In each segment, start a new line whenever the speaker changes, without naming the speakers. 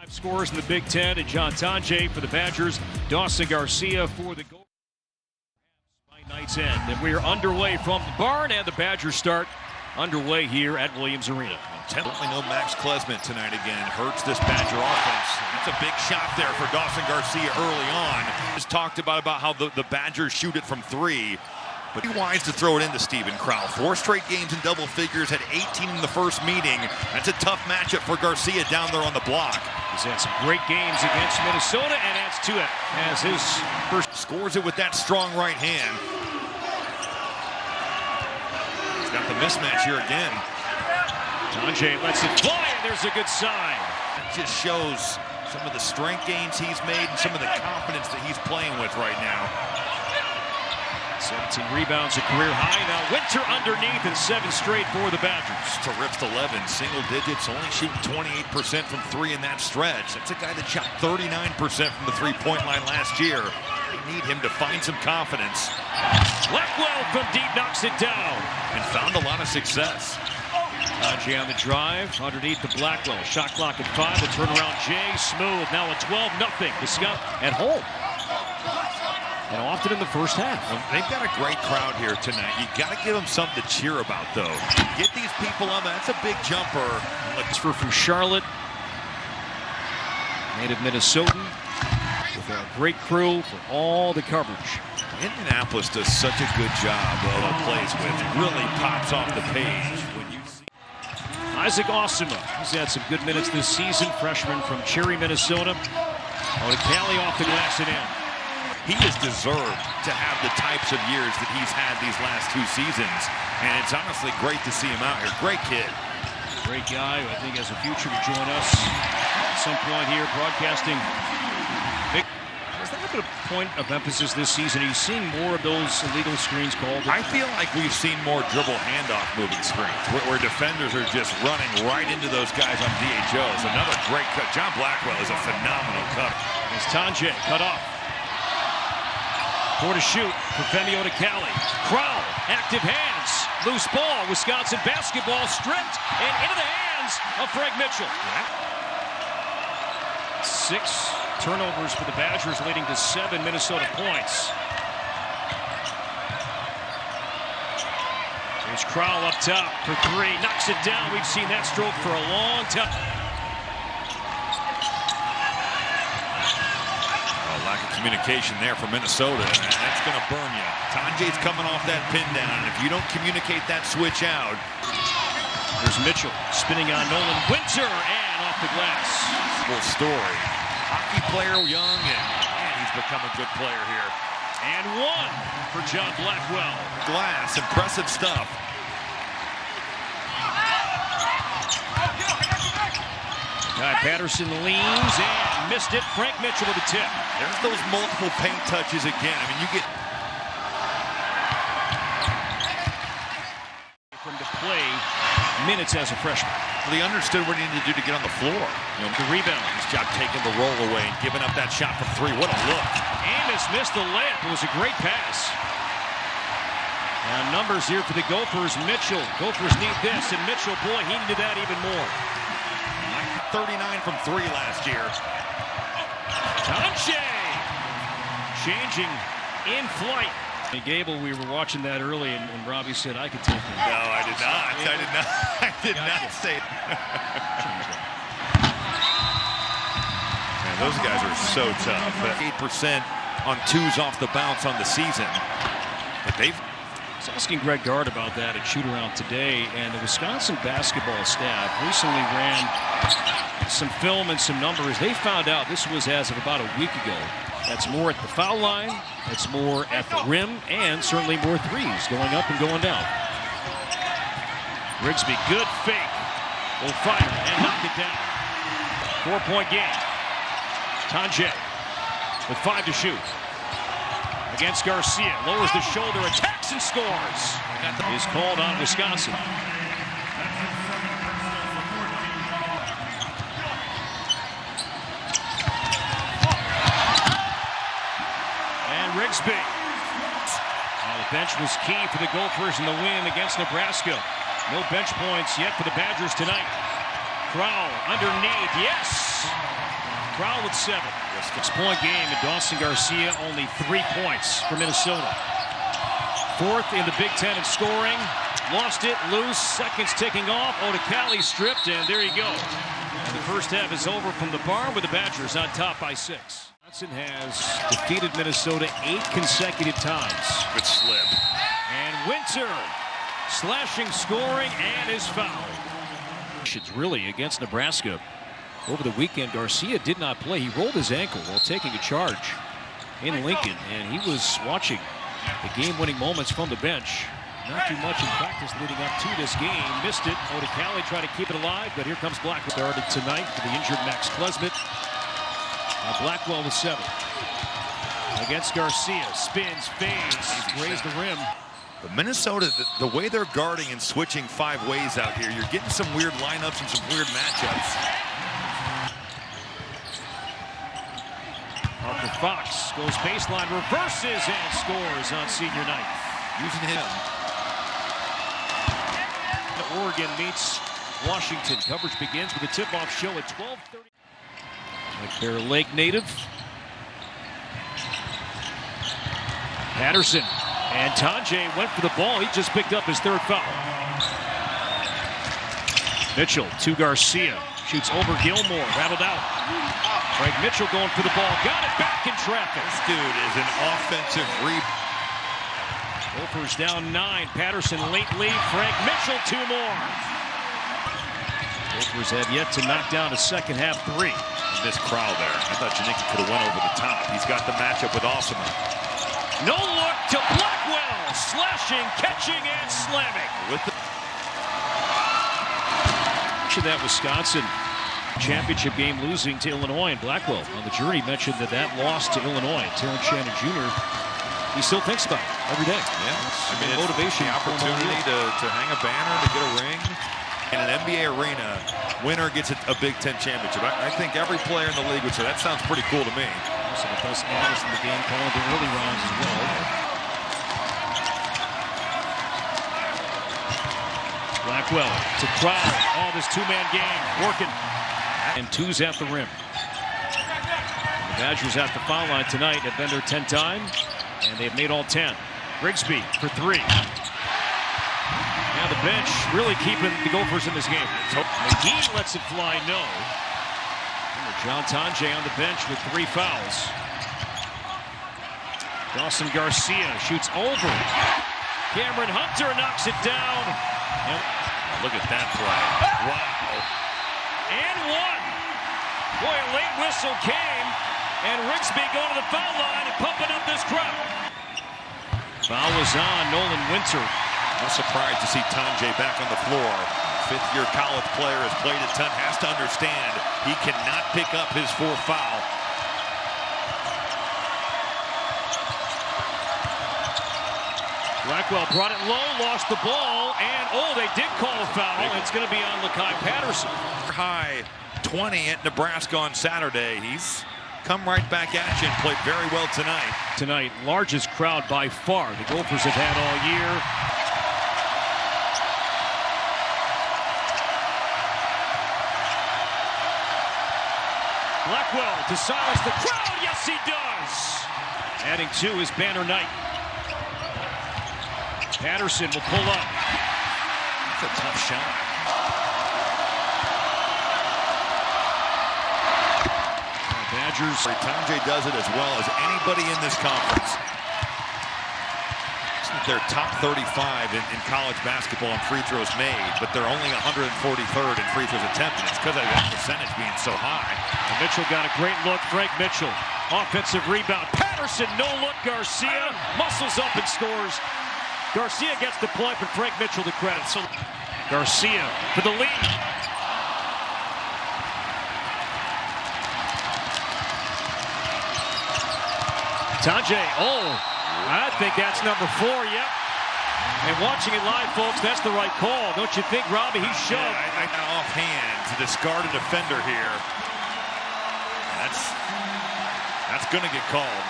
Scores in the Big Ten, and John Tonje for the Badgers, Dawson Garcia for the Gophers by night's end. And we are underway from the barn, and the Badgers start underway here at Williams Arena.
Definitely no Max Klesmit tonight again. Hurts this Badger offense. That's a big shot there for Dawson Garcia early on. Just talked about how the Badgers shoot it from three. But he wants to throw it into Steven Crowl. 4 straight games in double figures, had 18 in the first meeting. That's a tough matchup for Garcia down there on the block.
He's had some great games against Minnesota and adds to it as his first.
Scores it with that strong right hand. He's got the mismatch here again.
Tonje lets it fly, and there's a good sign.
That just shows some of the strength gains he's made and some of the confidence that he's playing with right now.
17 rebounds, a career high. Now Winter underneath, and 7 straight for the Badgers.
To Rips 11, single digits, only shooting 28% from 3 in that stretch. That's a guy that shot 39% from the three-point line last year. They need him to find some confidence.
Blackwell from deep knocks it down.
And found a lot of success.
Jay on the drive, underneath the Blackwell. Shot clock at 5, the turnaround Jay, smooth. Now a 12-0. The Scout at home. And often in the first half.
Well, they've got a great crowd here tonight. You got to give them something to cheer about, though. Get these people on. That's a big jumper.
Transfer from Charlotte. Native Minnesotan. With a great crew for all the coverage.
Indianapolis does such a good job of plays with. It really pops off the page when you see
Isaac Osima. He's had some good minutes this season. Freshman from Cherry, Minnesota. Cali off the glass and in.
He has deserved to have the types of years that he's had these last 2 seasons. And it's honestly great to see him out here. Great kid.
Great guy who I think has a future to join us at some point here broadcasting. Has that been a point of emphasis this season? Are you seeing more of those illegal screens called?
I feel like we've seen more dribble handoff moving screens where defenders are just running right into those guys on DHOs. Another great cut. John Blackwell is a phenomenal cut.
As Tonje cut off. 4 to shoot for Femi Odikale. Crowl, active hands. Loose ball. Wisconsin basketball stripped and into the hands of Frank Mitchell. 6 turnovers for the Badgers, leading to 7 Minnesota points. There's Crowl up top for 3. Knocks it down. We've seen that stroke for a long time.
Lack of communication there from Minnesota, and that's going to burn you. Tonje's coming off that pin down, and if you don't communicate that switch out.
There's Mitchell spinning on Nolan Winter, and off the glass.
Full story. Hockey player young, and man, he's become a good player here.
And 1 for John Blackwell.
Glass, impressive stuff.
Patterson leans and missed it. Frank Mitchell with a tip.
There's those multiple paint touches again. I mean, you get
from to play minutes as a freshman.
Well, he understood what he needed to do to get on the floor.
The rebound.
His job taking the roll away and giving up that shot from 3. What a look.
Amos missed the layup. It was a great pass. And numbers here for the Gophers. Mitchell. Gophers need this, and Mitchell, boy, he needed that even more.
39 from 3 last year.
Tonje changing in flight. Hey, Gable, we were watching that early, and Robbie said, I could take him.
No, I did not. I did not say it. Man, those guys are so tough. 8% on 2s off the bounce on the season. But they've...
I was asking Greg Gard about that at shoot-around today, and the Wisconsin basketball staff recently ran some film and some numbers. They found out this was as of about a week ago. That's more at the foul line, that's more at the rim, and certainly more 3s going up and going down. Rigsby, good fake. Will fire and knock it down. 4-point game. Tonje with 5 to shoot. Against Garcia, lowers the shoulder, attacks and scores. Is called on Wisconsin. And Rigsby. The bench was key for the Gophers in the win against Nebraska. No bench points yet for the Badgers tonight. Crowl underneath, yes! Crowell with 7. 6-point game, and Dawson Garcia only 3 points for Minnesota. 4th in the Big Ten in scoring. Lost it, loose, seconds ticking off. Odikali stripped, and there you go. And the first half is over from the barn with the Badgers on top by 6. Johnson has defeated Minnesota 8 consecutive times.
Good slip.
And Winter slashing, scoring, and is fouled. Really against Nebraska. Over the weekend, Garcia did not play. He rolled his ankle while taking a charge in Lincoln, and he was watching the game-winning moments from the bench. Not too much in practice leading up to this game. Missed it. Odikali tried to keep it alive, but here comes Blackwell. Started tonight for the injured Max Klesmit. Blackwell with 7. Against Garcia. Spins, fades, grazed the rim.
But Minnesota, the way they're guarding and switching 5 ways out here, you're getting some weird lineups and some weird matchups.
Parker Fox goes baseline, reverses, and scores on senior night.
Using him.
Oregon meets Washington. Coverage begins with a tip-off show at 12:30. Like Bear Lake native. Patterson. And Tonje went for the ball. He just picked up his 3rd foul. Mitchell to Garcia. Shoots over Gilmore. Rattled out. Frank Mitchell going for the ball. Got it back in traffic.
This dude is an offensive rebound.
Gophers down 9. Patterson late lead. Frank Mitchell 2 more. Gophers have yet to knock down a second half 3.
This crowd there. I thought Janicki could have went over the top. He's got the matchup with Osama.
No look to Blackwell. Slashing, catching, and slamming.
With the
that Wisconsin championship game losing to Illinois, and Blackwell on the journey mentioned that loss to Illinois. Terrence Shannon Jr. he still thinks about it every day.
Yeah,
I mean, motivation,
the opportunity to hang a banner, to get a ring. In an NBA arena, winner gets a Big Ten championship. I think every player in the league would say that sounds pretty cool to me.
Also the best analyst in the game calling the early rounds as well. Blackwell to Crowell. Oh, this 2-man game working. And 2's at the rim. The Badgers at the foul line tonight have been there 10 times, and they've made all 10. Grigsby for 3. Now the bench really keeping the Gophers in this game. McGee lets it fly, no. John Tonje on the bench with 3 fouls. Dawson Garcia shoots over. Cameron Hunter knocks it down. And
look at that play. Wow.
And 1. Boy, a late whistle came. And Rigsby going to the foul line and pumping up this crowd. Foul was on Nolan Winter.
No surprise to see Tonje back on the floor. 5th-year college player has played a ton, has to understand he cannot pick up his 4th foul.
Blackwell brought it low, lost the ball, and they did call a foul. It's going to be on Lakai Patterson.
High 20 at Nebraska on Saturday. He's come right back at you and played very well tonight.
Tonight, largest crowd by far the Gophers have had all year. Blackwell to silence the crowd. Yes, he does. Adding 2 is Banner Knight. Patterson will pull up. That's a tough shot. Badgers.
Tonje does it as well as anybody in this conference. They're top 35 in college basketball in free throws made, but they're only 143rd in free throws attempted. It's because of that percentage being so high.
And Mitchell got a great look. Frank Mitchell, offensive rebound. Patterson, no look. Garcia muscles up and scores. Garcia gets the point, but Frank Mitchell the credit. So Garcia for the lead. Tonje, I think that's number 4, yep. And watching it live, folks, that's the right call. Don't you think, Robbie? He shoved.
Yeah, I got offhand to discard a defender here. That's going to get called.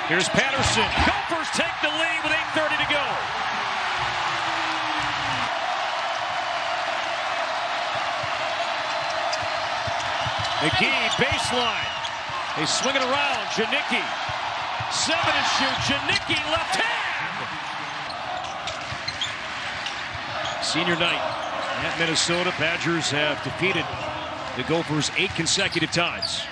Here's Patterson. Gophers take the lead with 8:30 to go. McGee, baseline. They swing it around. Janicki. 7 to shoot. Janicki, left hand. Senior night at Minnesota. Badgers have defeated the Gophers 8 consecutive times.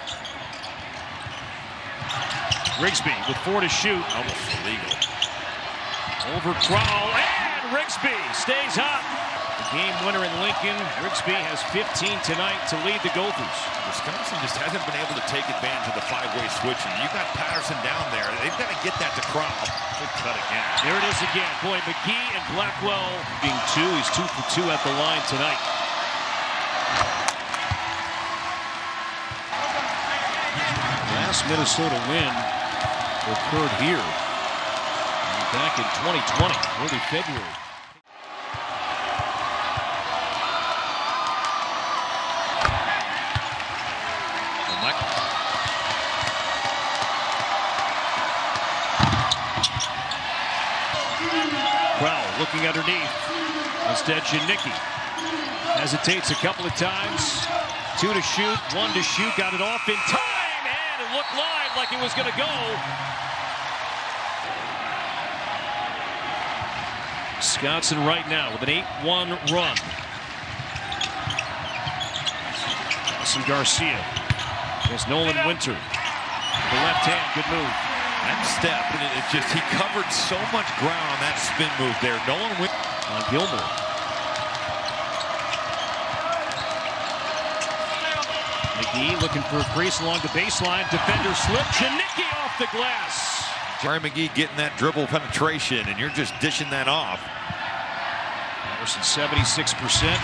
Rigsby with 4 to shoot.
Almost illegal.
Over Crowell, and Rigsby stays hot. The game winner in Lincoln. Rigsby has 15 tonight to lead the Gophers.
Wisconsin just hasn't been able to take advantage of the five-way switching. You've got Patterson down there. They've got to get that to Crowell. Good cut again.
There it is again. Boy, McGee and Blackwell being 2. He's 2 for 2 at the line tonight. Last Minnesota win occurred here back in 2020, early February. Crowell looking underneath. Instead, Janicki hesitates a couple of times. 2 to shoot, 1 to shoot. Got it off in time, and it looked live like it was going to go. Wisconsin right now with an 8-1 run. Some Garcia. There's Nolan Winter. The left hand, good move.
That step, and it just, he covered so much ground on that spin move there. Nolan Winter.
On Gilmore. McGee looking for a crease along the baseline. Defender slip. Janicki off the glass.
Jerry McGee getting that dribble penetration, and you're just dishing that off.
Patterson 76%,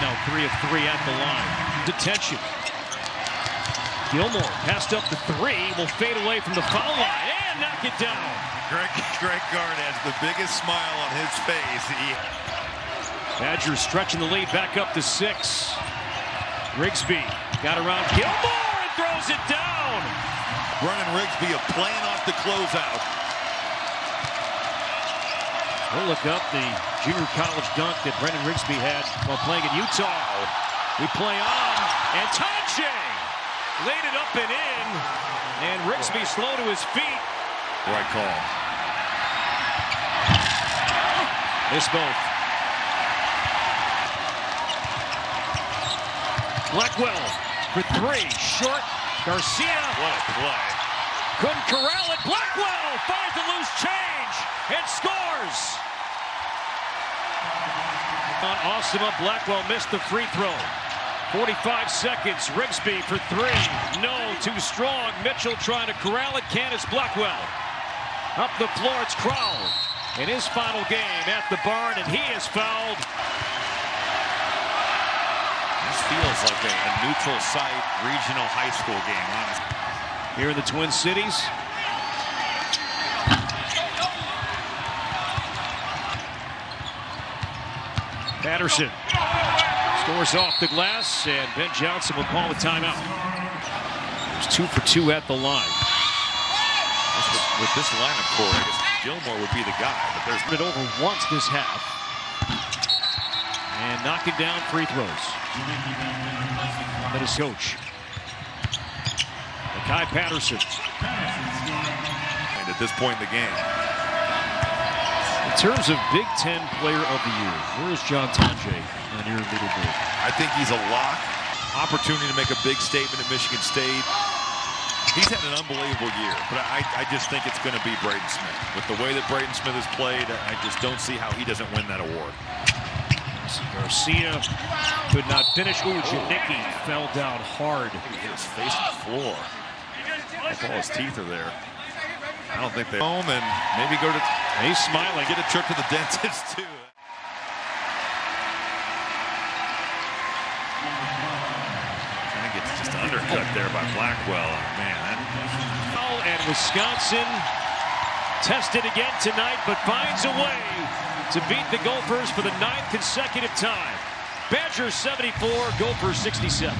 now 3 of 3 at the line. Detention. Gilmore passed up the 3, will fade away from the foul line and knock it down.
Greg Gard has the biggest smile on his face.
Badgers stretching the lead back up to 6. Rigsby got around Gilmore and throws it down.
Brennan Rigsby playing off the closeout.
We'll look up the junior college dunk that Brennan Rigsby had while playing in Utah. We play on, and Tonje laid it up and in, and Rigsby slow to his feet.
Right call.
Miss both. Blackwell for 3, short. Garcia.
What a play.
Couldn't corral it. Blackwell finds the loose change and scores. On Osama, Blackwell missed the free throw. 45 seconds. Rigsby for 3. No, too strong. Mitchell trying to corral it. Can it's Blackwell. Up the floor, it's Crowell. In his final game at the Barn, and he is fouled.
This feels like a neutral site regional high school game, honestly.
Here in the Twin Cities. Patterson scores off the glass, and Ben Johnson will call a timeout. He's 2 for 2 at the line.
With this lineup, Corey, I guess Gilmore would be the guy, but there's
it over once this half. And knocking down free throws. That is coach. Kai Patterson.
at this point in the game.
In terms of Big Ten Player of the Year, where is John Tonje on your leaderboard?
I think he's a lock. Opportunity to make a big statement at Michigan State. He's had an unbelievable year, but I just think it's going to be Braden Smith. With the way that Braden Smith has played, I just don't see how he doesn't win that award.
Garcia could not finish. Ooh, Janicki fell down hard.
He hit his face on the floor. All his teeth are there. I don't think they home and maybe go to.
He's smiling.
Get a trip to the dentist too. I think it's just undercut there by Blackwell. Man,
and Wisconsin tested again tonight, but finds a way to beat the Gophers for the 9th consecutive time. Badgers 74, Gophers 67.